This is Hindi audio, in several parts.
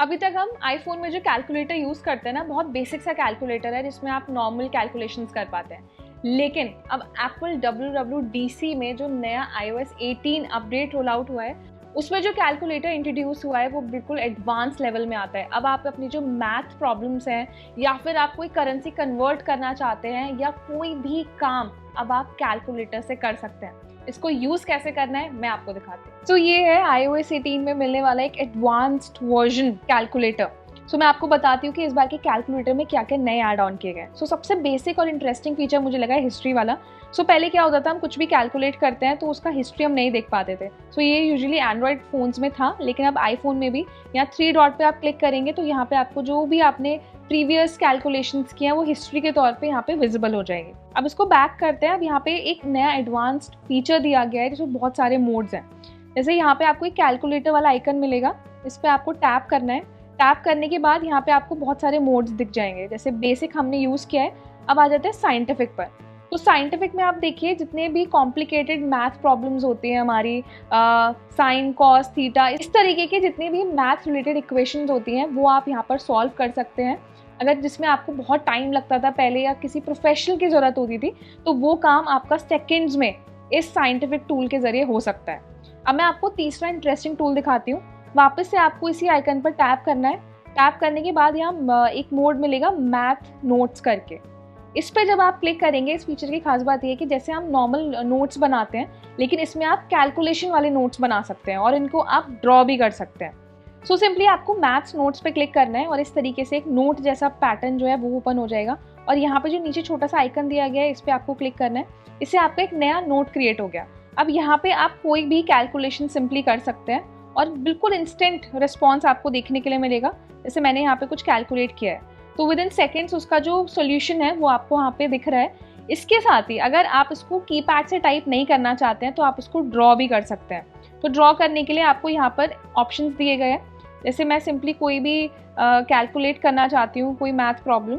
अभी तक हम आईफोन में जो कैलकुलेटर यूज़ करते हैं ना, बहुत बेसिक सा कैलकुलेटर है जिसमें आप नॉर्मल कैलकुलेशंस कर पाते हैं। लेकिन अब एप्पल WWDC में जो नया iOS 18 अपडेट रोल आउट हुआ है, उसमें जो कैलकुलेटर इंट्रोड्यूस हुआ है वो बिल्कुल एडवांस लेवल में आता है। अब आप अपनी जो मैथ प्रॉब्लम्स हैं या फिर आप कोई करेंसी कन्वर्ट करना चाहते हैं या कोई भी काम अब आप कैलकुलेटर से कर सकते हैं। इसको यूज़ कैसे करना है मैं आपको दिखाती हूँ। तो ये है iOS 18 में मिलने वाला एक एडवांस्ड वर्जन कैलकुलेटर। सो मैं आपको बताती हूँ कि इस बार के कैलकुलेटर में क्या क्या नए ऐड ऑन किए गए। सो सबसे बेसिक और इंटरेस्टिंग फीचर मुझे लगा है हिस्ट्री वाला। सो पहले क्या होता था, हम कुछ भी कैलकुलेट करते हैं तो उसका हिस्ट्री हम नहीं देख पाते थे। सो ये यूजुअली एंड्रॉयड फ़ोन्स में था, लेकिन अब आईफोन में भी यहाँ 3 डॉट पे आप क्लिक करेंगे तो यहाँ पे आपको जो भी आपने प्रीवियस कैलकुलेशंस किए हैं वो हिस्ट्री के तौर पे यहाँ पे विजिबल हो जाएंगे। अब इसको बैक करते हैं। अब यहाँ पे एक नया एडवांस्ड फीचर दिया गया है जिसमें बहुत सारे मोड्स हैं। जैसे यहाँ पे आपको एक कैलकुलेटर वाला आइकन मिलेगा, इस पर आपको टैप करना है। टैप करने के बाद यहाँ पे आपको बहुत सारे मोड्स दिख जाएंगे। जैसे बेसिक हमने यूज़ किया है, अब आ जाते हैं साइंटिफिक पर। तो साइंटिफिक में आप देखिए जितने भी कॉम्प्लिकेटेड मैथ प्रॉब्लम्स होती हैं हमारी, साइन कॉस थीटा, इस तरीके के जितनी भी मैथ रिलेटेड इक्वेशंस होती हैं वो आप यहाँ पर सॉल्व कर सकते हैं। अगर जिसमें आपको बहुत टाइम लगता था पहले या किसी प्रोफेशनल की ज़रूरत होती थी, तो वो काम आपका सेकेंड्स में इस साइंटिफिक टूल के ज़रिए हो सकता है। अब मैं आपको तीसरा इंटरेस्टिंग टूल दिखाती हूँ। वापस से आपको इसी आइकन पर टैप करना है। टैप करने के बाद यहाँ एक मोड मिलेगा मैथ नोट्स करके। इस पर जब आप क्लिक करेंगे, इस फीचर की खास बात यह है कि जैसे हम नॉर्मल नोट्स बनाते हैं, लेकिन इसमें आप कैलकुलेशन वाले नोट्स बना सकते हैं और इनको आप ड्रॉ भी कर सकते हैं। सो सिंपली आपको मैथ्स नोट्स पे क्लिक करना है और इस तरीके से एक नोट जैसा पैटर्न जो है वो ओपन हो जाएगा। और यहाँ पे जो नीचे छोटा सा आइकन दिया गया है, इस पर आपको क्लिक करना है। इससे आपका एक नया नोट क्रिएट हो गया। अब यहाँ पे आप कोई भी कैलकुलेशन सिंपली कर सकते हैं और बिल्कुल इंस्टेंट रिस्पॉन्स आपको देखने के लिए मिलेगा। जैसे मैंने यहाँ पे कुछ कैलकुलेट किया है तो विद इन सेकेंड्स उसका जो सोल्यूशन है वो आपको यहाँ पे दिख रहा है। इसके साथ ही अगर आप इसको कीपैड से टाइप नहीं करना चाहते हैं तो आप इसको ड्रॉ भी कर सकते हैं। तो ड्रॉ करने के लिए आपको यहाँ पर ऑप्शंस दिए गए हैं। जैसे मैं सिंपली कोई भी कैलकुलेट करना चाहती हूँ, कोई मैथ प्रॉब्लम,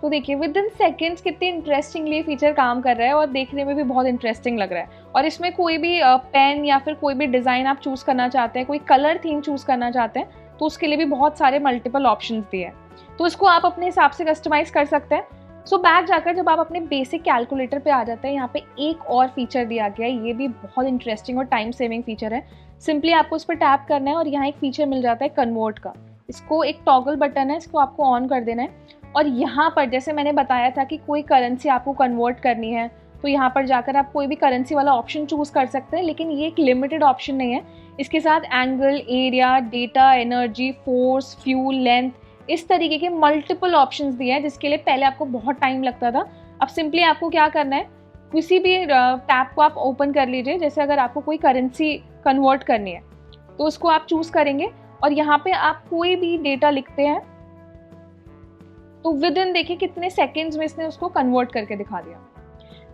तो देखिए विद इन सेकेंड्स कितनी इंटरेस्टिंगली फीचर काम कर रहा है और देखने में भी बहुत इंटरेस्टिंग लग रहा है। और इसमें कोई भी पेन या फिर कोई भी डिज़ाइन आप चूज़ करना चाहते हैं, कोई कलर थीम चूज़ करना चाहते हैं, तो उसके लिए भी बहुत सारे मल्टीपल ऑप्शंस दिए हैं। तो इसको आप अपने हिसाब से कस्टमाइज़ कर सकते हैं। सो बैक जाकर जब आप अपने बेसिक कैलकुलेटर पे आ जाते हैं, यहाँ पे एक और फीचर दिया गया है। ये भी बहुत इंटरेस्टिंग और टाइम सेविंग फीचर है। सिंपली आपको इस पर टैप करना है और यहाँ एक फीचर मिल जाता है कन्वर्ट का। इसको एक टॉगल बटन है, इसको आपको ऑन कर देना है। और यहाँ पर जैसे मैंने बताया था कि कोई करेंसी आपको कन्वर्ट करनी है तो यहाँ पर जाकर आप कोई भी करेंसी वाला ऑप्शन चूज़ कर सकते हैं, लेकिन ये एक लिमिटेड ऑप्शन नहीं है। इसके साथ angle, area, data, energy, force, fuel, length, इस तरीके के मल्टीपल ऑप्शंस दिए हैं जिसके लिए पहले आपको बहुत टाइम लगता था। अब सिंपली आपको क्या करना है, किसी भी टैब को आप ओपन कर लीजिए। जैसे अगर आपको कोई करेंसी कन्वर्ट करनी है तो उसको आप चूज़ करेंगे और यहाँ पे आप कोई भी डेटा लिखते हैं तो विद इन देखिए कितने सेकेंड्स में इसने उसको कन्वर्ट करके दिखा दिया।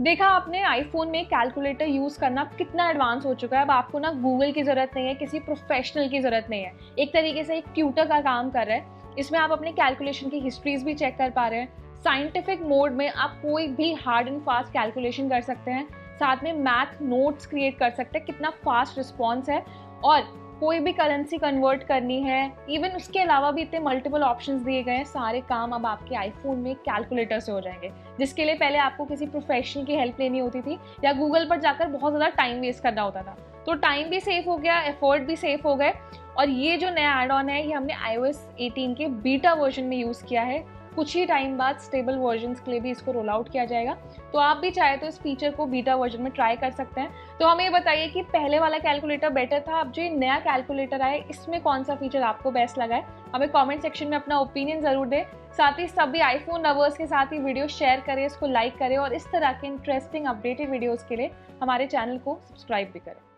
देखा आपने आईफोन में कैलकुलेटर यूज़ करना कितना एडवांस हो चुका है। अब आपको ना गूगल की ज़रूरत नहीं है, किसी प्रोफेशनल की ज़रूरत नहीं है। एक तरीके से एक ट्यूटर का काम कर रहा है। इसमें आप अपने कैलकुलेशन की हिस्ट्रीज भी चेक कर पा रहे हैं। साइंटिफिक मोड में आप कोई भी हार्ड एंड फास्ट कैलकुलेशन कर सकते हैं, साथ में मैथ नोट्स क्रिएट कर सकते हैं। कितना फास्ट रिस्पॉन्स है। और कोई भी करेंसी कन्वर्ट करनी है, इवन उसके अलावा भी इतने मल्टीपल ऑप्शंस दिए गए हैं। सारे काम अब आपके आईफोन में कैलकुलेटर से हो जाएंगे, जिसके लिए पहले आपको किसी प्रोफेशनल की हेल्प लेनी होती थी या गूगल पर जाकर बहुत ज़्यादा टाइम वेस्ट करना होता था। तो टाइम भी सेफ हो गया, एफर्ट भी सेफ हो गए। और ये जो नया एड ऑन है ये हमने iOS 18 के बीटा वर्जन में यूज़ किया है। कुछ ही टाइम बाद स्टेबल वर्जन्स के लिए भी इसको रोल आउट किया जाएगा। तो आप भी चाहे तो इस फीचर को बीटा वर्जन में ट्राई कर सकते हैं। तो हमें ये बताइए कि पहले वाला कैलकुलेटर बेटर था, अब जो ये नया कैलकुलेटर आया इसमें कौन सा फीचर आपको बेस्ट लगा है? हमें कमेंट सेक्शन में अपना ओपिनियन ज़रूर दें। साथ ही सभी आईफोन लवर्स के साथ ही वीडियो शेयर करें, इसको लाइक करें और इस तरह के इंटरेस्टिंग अपडेटेड वीडियोज़ के लिए हमारे चैनल को सब्सक्राइब भी करें।